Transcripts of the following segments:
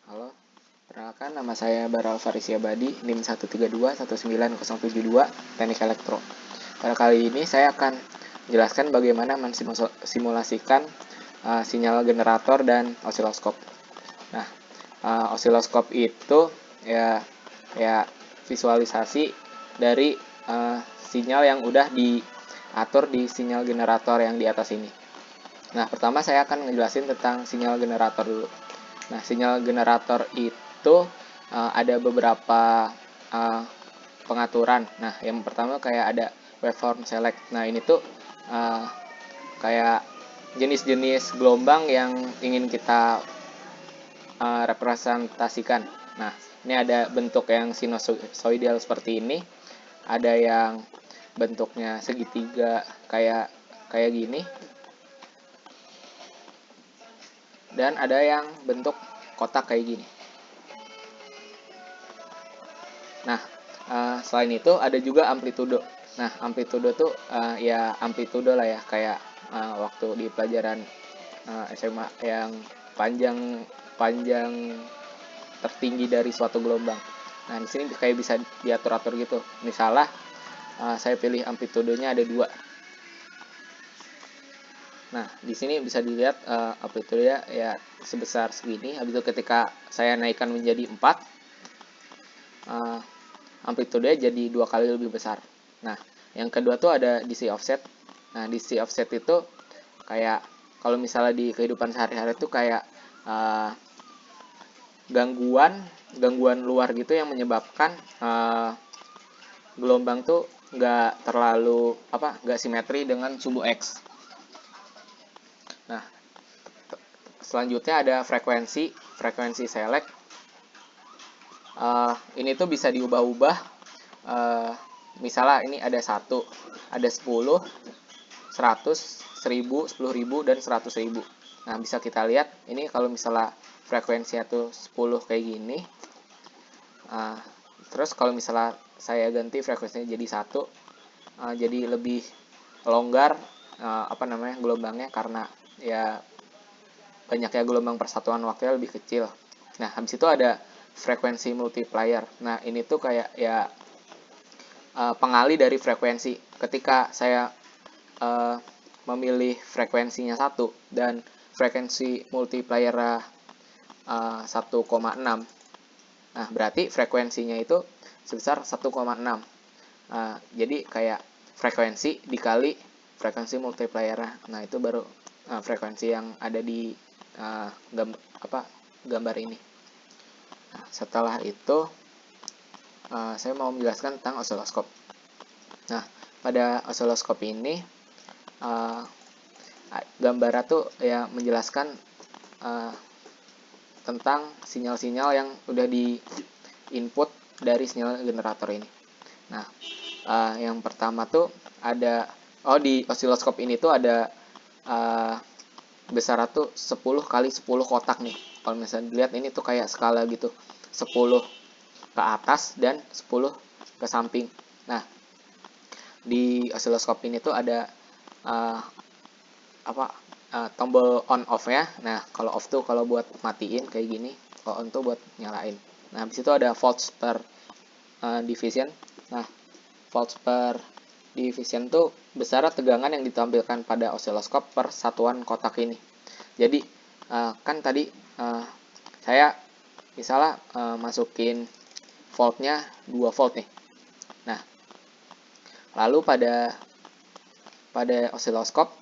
Halo, perkenalkan nama saya Baral Farisi Abadi, NIM 132 19072, Teknik Elektro. Pada kali ini saya akan menjelaskan bagaimana mensimulasikan sinyal generator dan osiloskop. Nah, osiloskop itu ya visualisasi dari sinyal yang udah diatur di sinyal generator yang di atas ini. Nah, pertama saya akan ngejelasin tentang sinyal generator dulu. Nah, sinyal generator itu ada beberapa pengaturan. Nah, yang pertama kayak ada waveform select. Nah, ini tuh kayak jenis-jenis gelombang yang ingin kita representasikan. Nah, ini ada bentuk yang sinusoidal seperti ini, ada yang bentuknya segitiga kayak gini, dan ada yang bentuk kotak kayak gini. Nah, selain itu ada juga amplitudo. Nah, amplitudo tuh ya amplitudo lah ya, kayak waktu di pelajaran SMA yang panjang tertinggi dari suatu gelombang. Nah, di sini kayak bisa diatur-atur gitu. Misalnya saya pilih amplitudonya ada 2. Nah, di sini bisa dilihat amplitudonya ya sebesar segini. Habis itu ketika saya naikkan menjadi 4, amplitudenya jadi 2 kali lebih besar. Nah, yang kedua tuh ada DC offset. Nah, DC offset itu kayak kalau misalnya di kehidupan sehari-hari itu kayak gangguan luar gitu yang menyebabkan gelombang tuh nggak simetri dengan suhu X. Nah, selanjutnya ada frekuensi select. Ini tuh bisa diubah-ubah. Misalnya ini ada 1, ada 10, 100, 1000, 10.000, dan 100.000. Nah, bisa kita lihat ini kalau misalnya frekuensinya tuh 10 kayak gini. Terus kalau misalnya saya ganti frekuensinya jadi 1, jadi lebih longgar gelombangnya karena ya banyaknya gelombang persatuan waktunya lebih kecil. Nah, habis itu ada frekuensi multiplier. Nah, ini tuh kayak ya pengali dari frekuensi. Ketika saya memilih frekuensinya 1 dan frekuensi multiplier 1,6, nah berarti frekuensinya itu sebesar 1,6. Jadi kayak frekuensi dikali frekuensi multiplier. Nah, itu baru frekuensi yang ada di gambar ini. Nah, setelah itu saya mau menjelaskan tentang osiloskop. Nah, pada osiloskop ini gambarnya tuh ya menjelaskan tentang sinyal-sinyal yang udah di input dari sinyal generator ini. Nah, yang pertama tuh ada di osiloskop ini tuh ada besar tuh 10 kali 10 kotak nih. Kalau misalnya dilihat ini tuh kayak skala gitu. 10 ke atas dan 10 ke samping. Nah, di osiloskop ini tuh ada tombol on off ya. Nah, kalau off tuh kalau buat matiin kayak gini, kalau on tuh buat nyalain. Nah, habis itu ada volts per division. Nah, volts per division tuh besar tegangan yang ditampilkan pada osiloskop per satuan kotak ini. Jadi kan tadi saya misalnya masukin voltnya 2 volt nih. Nah, lalu pada osiloskop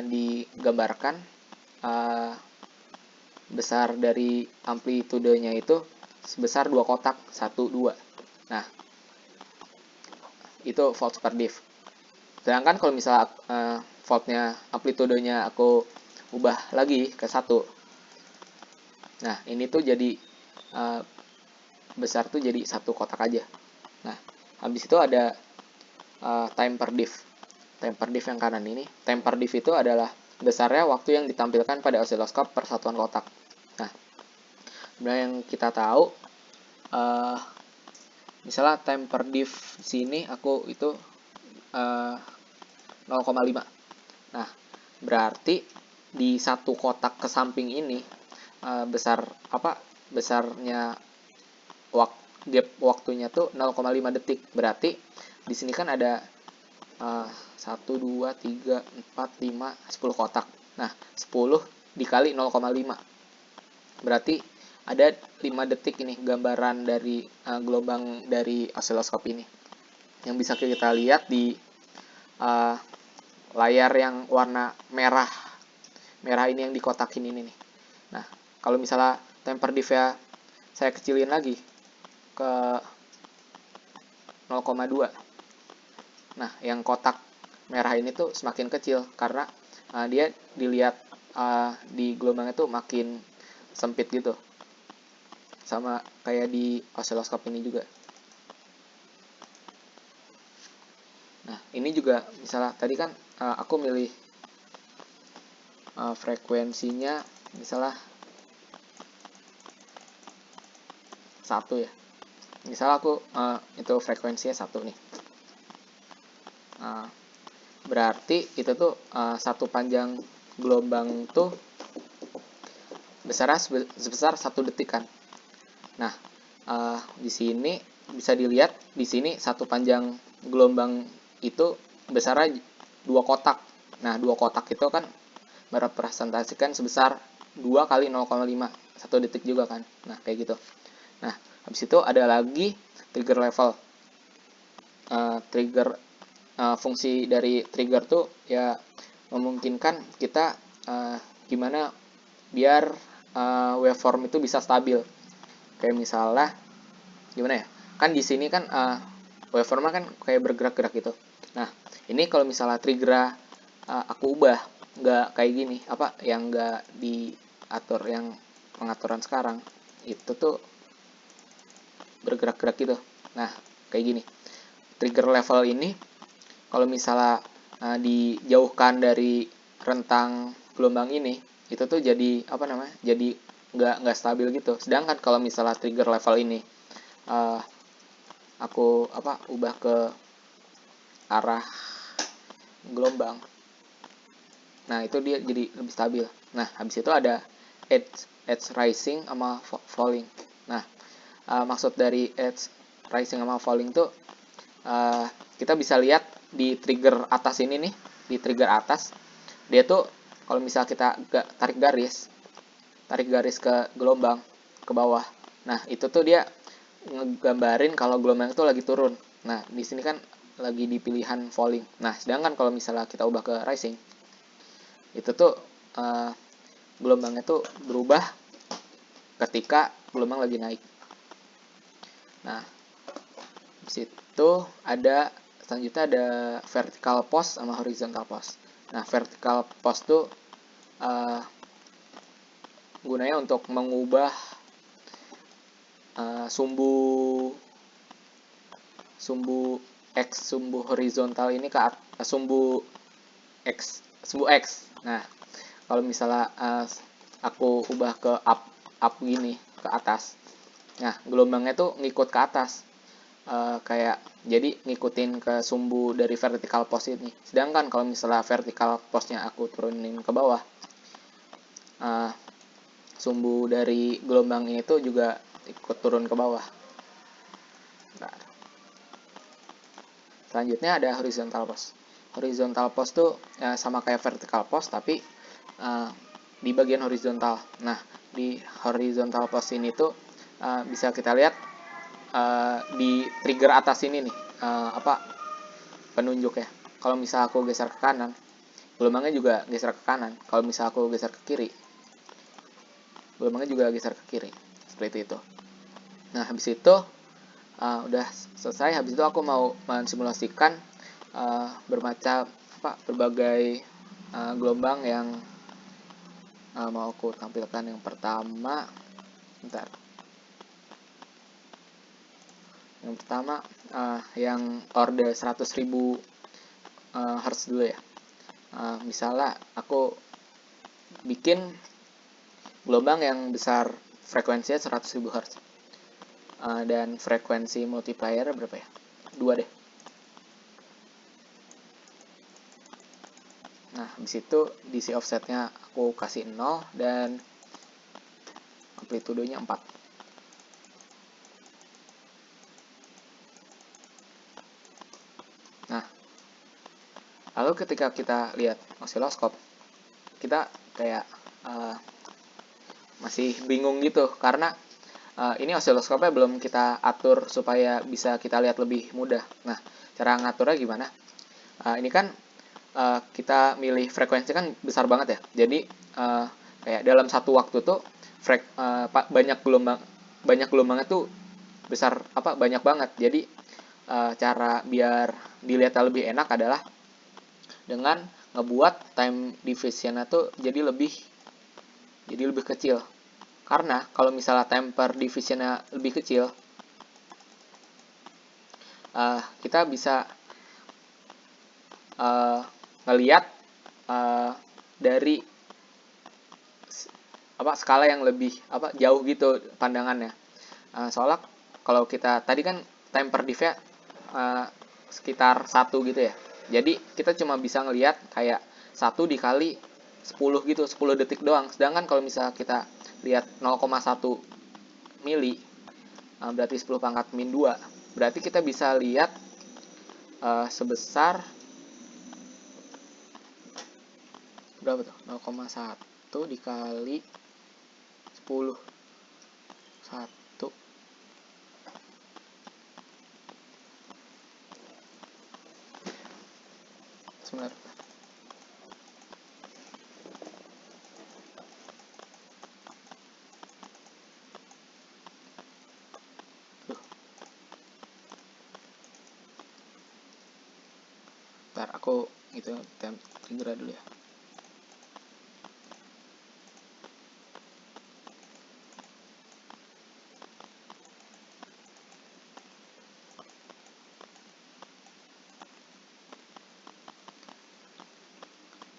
digambarkan besar dari amplitudenya itu sebesar 2 kotak, 1, 2. Nah, itu volts per div. Sedangkan kalau misalnya voltnya amplitudenya aku ubah lagi ke 1. Nah, ini tuh jadi besar tuh jadi 1 kotak aja. Nah, habis itu ada time per div. Time per div yang kanan ini. Time per div itu adalah besarnya waktu yang ditampilkan pada osiloskop per satuan kotak. Nah, sebenarnya yang kita tahu misalnya time per div sini aku itu 0,5. Nah, berarti di satu kotak ke samping ini besar besarnya gap waktunya tuh 0,5 detik. Berarti di sini kan ada 1, 2, 3, 4, 5, 10 kotak. Nah, 10 dikali 0,5. Berarti ada 5 detik ini gambaran dari gelombang dari osiloskop ini. Yang bisa kita lihat di layar yang warna merah. Merah ini yang dikotakin ini nih. Nah, kalau misalnya temper diff-nya saya kecilin lagi ke 0,2. Nah, yang kotak merah ini tuh semakin kecil karena dia dilihat di gelombangnya tuh makin sempit gitu. Sama kayak di osiloskop ini juga. Nah, ini juga misalnya tadi kan aku milih frekuensinya misalnya 1 ya. Misalnya aku itu frekuensinya 1 nih. Berarti itu tuh satu panjang gelombang tuh besarnya sebesar 1 detik kan. Nah, di sini bisa dilihat di sini satu panjang gelombang itu besarnya 2 kotak. Nah, 2 kotak itu kan merepresentasikan sebesar 2 kali 0,5, 1 detik juga kan. Nah, kayak gitu. Nah, habis itu ada lagi trigger level. Fungsi dari trigger tuh ya memungkinkan kita gimana biar waveform itu bisa stabil. Kayak misalnya gimana ya? Kan di sini kan waveformnya kan kayak bergerak-gerak gitu. Nah, ini kalau misalnya trigger aku ubah nggak kayak gini, yang nggak diatur yang pengaturan sekarang itu tuh bergerak-gerak gitu. Nah, kayak gini. Trigger level ini kalau misalnya dijauhkan dari rentang gelombang ini, itu tuh jadi jadi nggak stabil gitu. Sedangkan kalau misalnya trigger level ini aku ubah ke arah gelombang, nah itu dia jadi lebih stabil. Nah, habis itu ada edge rising sama falling. Nah, maksud dari edge rising sama falling tuh kita bisa lihat di trigger atas ini nih, di trigger atas dia tuh kalau misalnya kita tarik garis ke gelombang ke bawah, nah itu tuh dia ngegambarin kalau gelombang itu lagi turun. Nah, di sini kan lagi di pilihan falling. Nah, sedangkan kalau misalnya kita ubah ke rising, itu tuh gelombangnya tuh berubah ketika gelombang lagi naik. Nah, di situ selanjutnya ada vertical pose sama horizontal pose. Nah, vertical pose tuh gunanya untuk mengubah sumbu horizontal ini ke sumbu X. Nah, kalau misalnya aku ubah ke up gini ke atas, nah gelombangnya tuh ngikut ke atas, kayak jadi ngikutin ke sumbu dari vertical pose ini. Sedangkan kalau misalnya vertical pose-nya aku turunin ke bawah, sumbu dari gelombang ini tuh juga ikut turun ke bawah. Bentar. Selanjutnya ada horizontal pose. Horizontal pose tuh sama kayak vertical pose tapi di bagian horizontal. Nah, di horizontal pose ini tuh bisa kita lihat di trigger atas ini nih, penunjuk ya. Kalau misal aku geser ke kanan, gelombangnya juga geser ke kanan. Kalau misal aku geser ke kiri, gelombangnya juga geser ke kiri. Seperti itu. Nah, habis itu udah selesai. Habis itu aku mau mensimulasikan berbagai gelombang yang mau aku tampilkan. Yang pertama, yang order 100.000 Hz dulu ya. Misalnya aku bikin gelombang yang besar frekuensinya 100.000 Hz dan frekuensi multiplier berapa ya? 2 deh. Nah, habis itu DC offsetnya aku kasih 0 dan amplitudenya 4. Lalu ketika kita lihat osiloskop, kita kayak masih bingung gitu karena ini osiloskopnya belum kita atur supaya bisa kita lihat lebih mudah. Nah, cara ngaturnya gimana? Ini kan kita milih frekuensi kan besar banget ya. Jadi kayak dalam satu waktu tuh banyak gelombangnya tuh besar banyak banget. Jadi cara biar dilihatnya lebih enak adalah dengan ngebuat time division-nya tuh jadi lebih kecil. Karena kalau misalnya time per division-nya lebih kecil, kita bisa ngelihat dari skala yang lebih jauh gitu pandangannya. Soalnya kalau kita tadi kan time per div sekitar 1 gitu ya. Jadi kita cuma bisa ngelihat kayak 1 dikali 10 gitu, 10 detik doang. Sedangkan kalau misalnya kita lihat 0,1 mili, berarti 10 pangkat min 2, berarti kita bisa lihat sebesar berapa tuh? 0,1 dikali 10. 1 sebentar. Ntar aku gitu trigger dulu ya.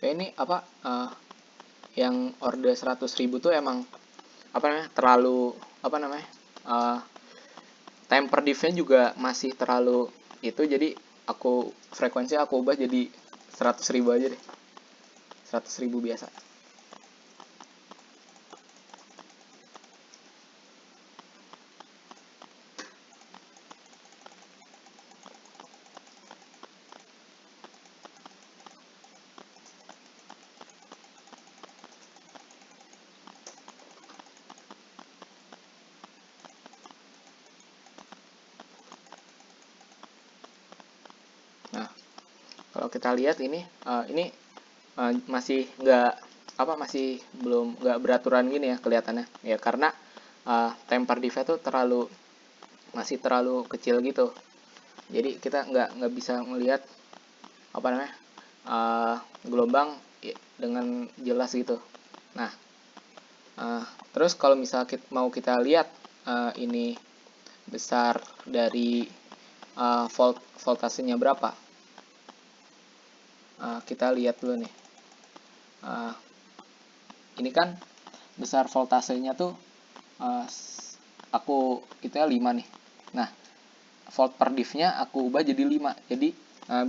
Ini yang order 100.000 tuh emang terlalu time per div-nya juga masih terlalu itu, jadi frekuensi aku ubah jadi 100.000 aja deh, 100.000 biasa. Kalau kita lihat ini masih belum beraturan gini ya kelihatannya ya, karena time per div itu masih terlalu kecil gitu. Jadi kita nggak bisa melihat gelombang dengan jelas gitu. Nah, terus kalau misalnya mau kita lihat ini besar dari voltasenya berapa, kita lihat dulu nih. Ini kan besar voltasenya tuh aku itu 5 nih. Nah, volt per div-nya aku ubah jadi 5. Jadi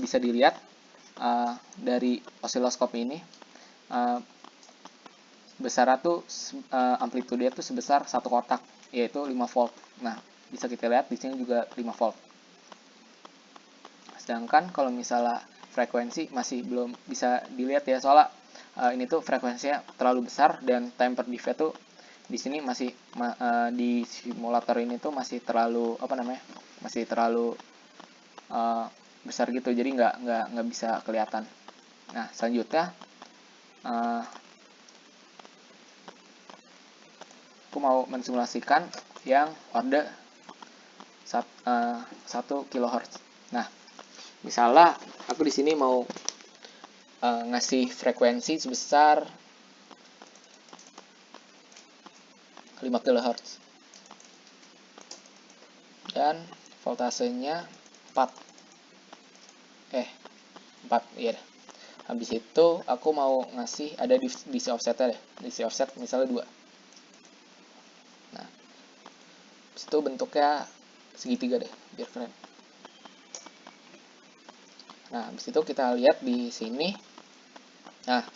bisa dilihat dari osiloskop ini besar tuh amplitude itu sebesar 1 kotak, yaitu 5 volt. Nah, bisa kita lihat di sini juga 5 volt. Sedangkan kalau misalnya frekuensi masih belum bisa dilihat ya, soalnya ini tuh frekuensinya terlalu besar dan time per div tuh di sini masih di simulator ini tuh masih terlalu masih terlalu besar gitu, jadi nggak bisa kelihatan. Nah, selanjutnya aku mau mensimulasikan yang order 1 kHz. Nah, misalnya aku di sini mau ngasih frekuensi sebesar 5 kHz dan voltasenya 4 ya. Habis itu aku mau ngasih ada DC offsetnya deh, DC offset misalnya 2. Nah, habis itu bentuknya segitiga deh biar keren. Nah, habis itu kita lihat di sini. Nah,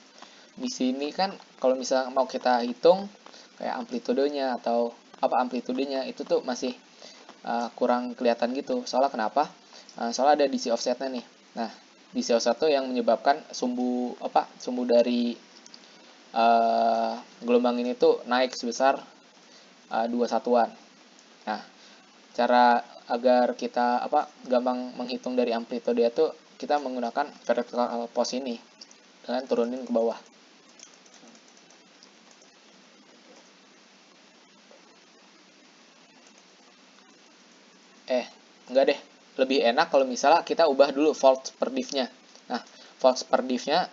di sini kan kalau misalnya mau kita hitung kayak amplitudenya atau amplitudenya itu tuh masih kurang kelihatan gitu. Soalnya kenapa? Soalnya ada DC offsetnya nih. Nah, DC01 yang menyebabkan sumbu dari gelombang ini tuh naik sebesar 2 satuan. Nah, cara agar kita gampang menghitung dari amplitude itu, kita menggunakan vertical pose ini dengan turunin ke bawah. Enggak deh, lebih enak kalau misalnya kita ubah dulu volts per diff-nya. Nah, volts per diff-nya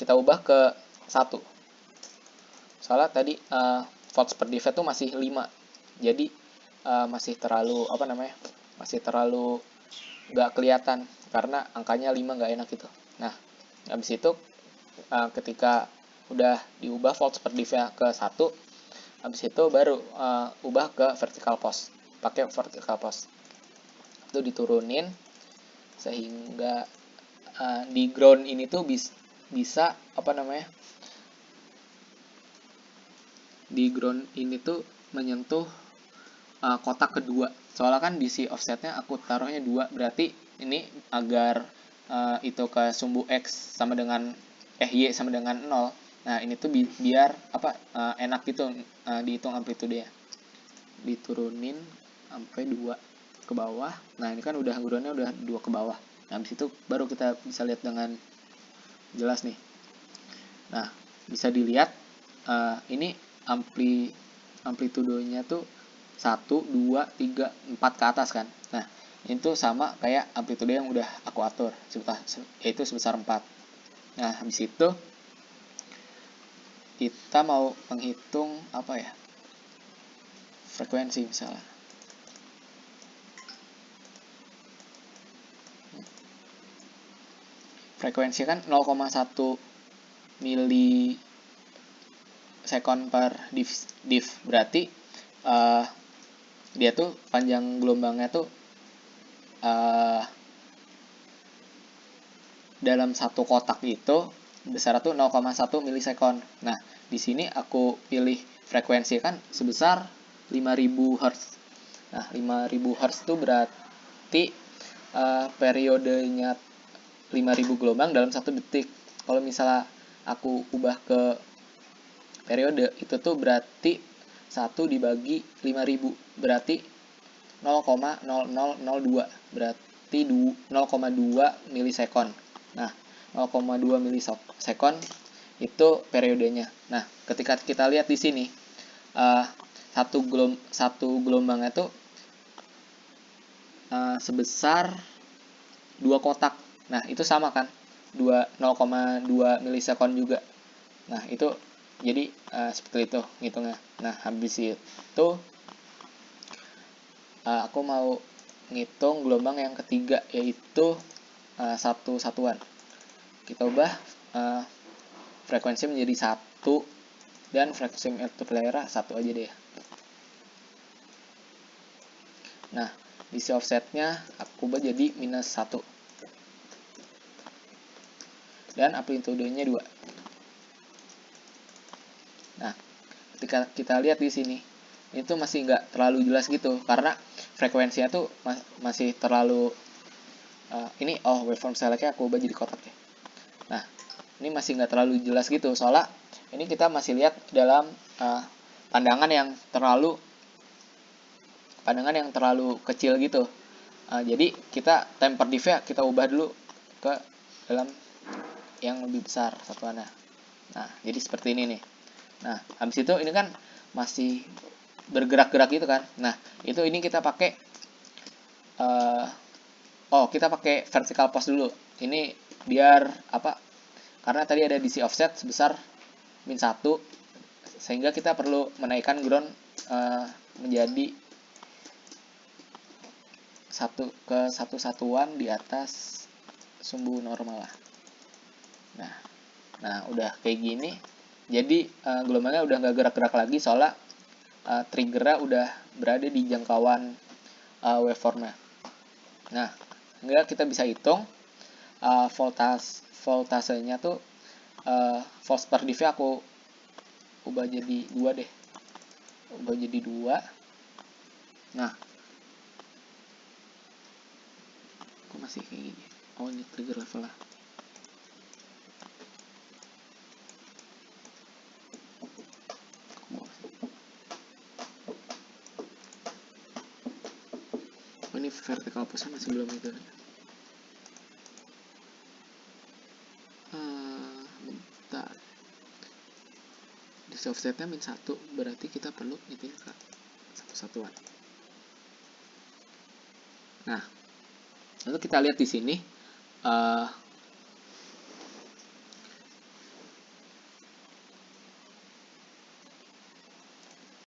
kita ubah ke 1. Soalnya tadi volts per diff itu masih 5. Jadi masih terlalu masih terlalu nggak kelihatan karena angkanya 5 nggak enak gitu. Nah, habis itu ketika udah diubah volts per diff-nya ke 1, habis itu baru ubah ke vertical pose. Pakai vertical pose. Itu diturunin sehingga di ground ini tuh bisa di ground ini tuh menyentuh kotak kedua. Soalnya kan DC offsetnya aku taruhnya 2, berarti ini agar itu ke sumbu X sama dengan Y sama dengan 0. Nah, ini tuh biar enak gitu dihitung amplitude-nya. Diturunin sampai 2 ke bawah. Nah, ini kan udah groundnya udah 2 ke bawah. Nah, habis itu baru kita bisa lihat dengan jelas nih. Nah, bisa dilihat ini amplitudenya tuh 1, 2, 3, 4 ke atas kan. Nah, itu sama kayak amplitude yang udah aku atur, yaitu sebesar 4. Nah, habis itu kita mau menghitung frekuensi misalnya. Frekuensi kan 0,1 milisekon per diff. Berarti dia tuh panjang gelombangnya tuh dalam satu kotak itu besar tuh 0,1 milisekon. Nah, di sini aku pilih frekuensi kan sebesar 5000 Hz. Nah, 5000 Hz itu berarti periodenya 5000 gelombang dalam 1 detik. Kalau misalnya aku ubah ke periode, itu tuh berarti 1 dibagi 5000, berarti 0,0002, berarti 0,2 milisekon. Nah, 0,2 milisekon itu periodenya. Nah, ketika kita lihat di sini, satu gelombangnya tuh sebesar 2 kotak. Nah, itu sama kan? 0,2 milisekon juga. Nah, itu jadi seperti itu ngitungnya. Nah, habis itu aku mau ngitung gelombang yang ketiga, yaitu 1 satuan. Kita ubah frekuensi menjadi 1 dan frekuensi multiplier 1 aja deh. Nah, DC offsetnya aku ubah jadi -1. Dan amplitudenya 2. Nah, ketika kita lihat di sini, itu masih nggak terlalu jelas gitu, karena frekuensinya tuh masih terlalu ini waveform select-nya aku ubah jadi kotak ya. Nah, ini masih nggak terlalu jelas gitu, soalnya ini kita masih lihat dalam pandangan yang terlalu kecil gitu. Jadi kita time per diff-nya kita ubah dulu ke dalam yang lebih besar satuannya. Nah, jadi seperti ini nih. Nah, habis itu ini kan masih bergerak-gerak gitu kan. Nah, ini kita pakai kita pakai vertical pose dulu. Ini biar karena tadi ada DC offset sebesar -1, sehingga kita perlu menaikkan ground menjadi 1 satuan di atas sumbu normal lah. Nah, udah kayak gini. Jadi gelombangnya udah nggak gerak-gerak lagi, soalnya triggernya udah berada di jangkauan waveformnya. Nah, kita bisa hitung voltasenya tuh volts per diff aku ubah jadi 2 deh. Ubah jadi 2. Nah, kok masih kayak gini? Oh, ini trigger level lah. ini vertical pose masih belum itu. Bentar. Di offsetnya min 1, berarti kita perlu itu ke satu-satuan. Nah, lalu kita lihat di sini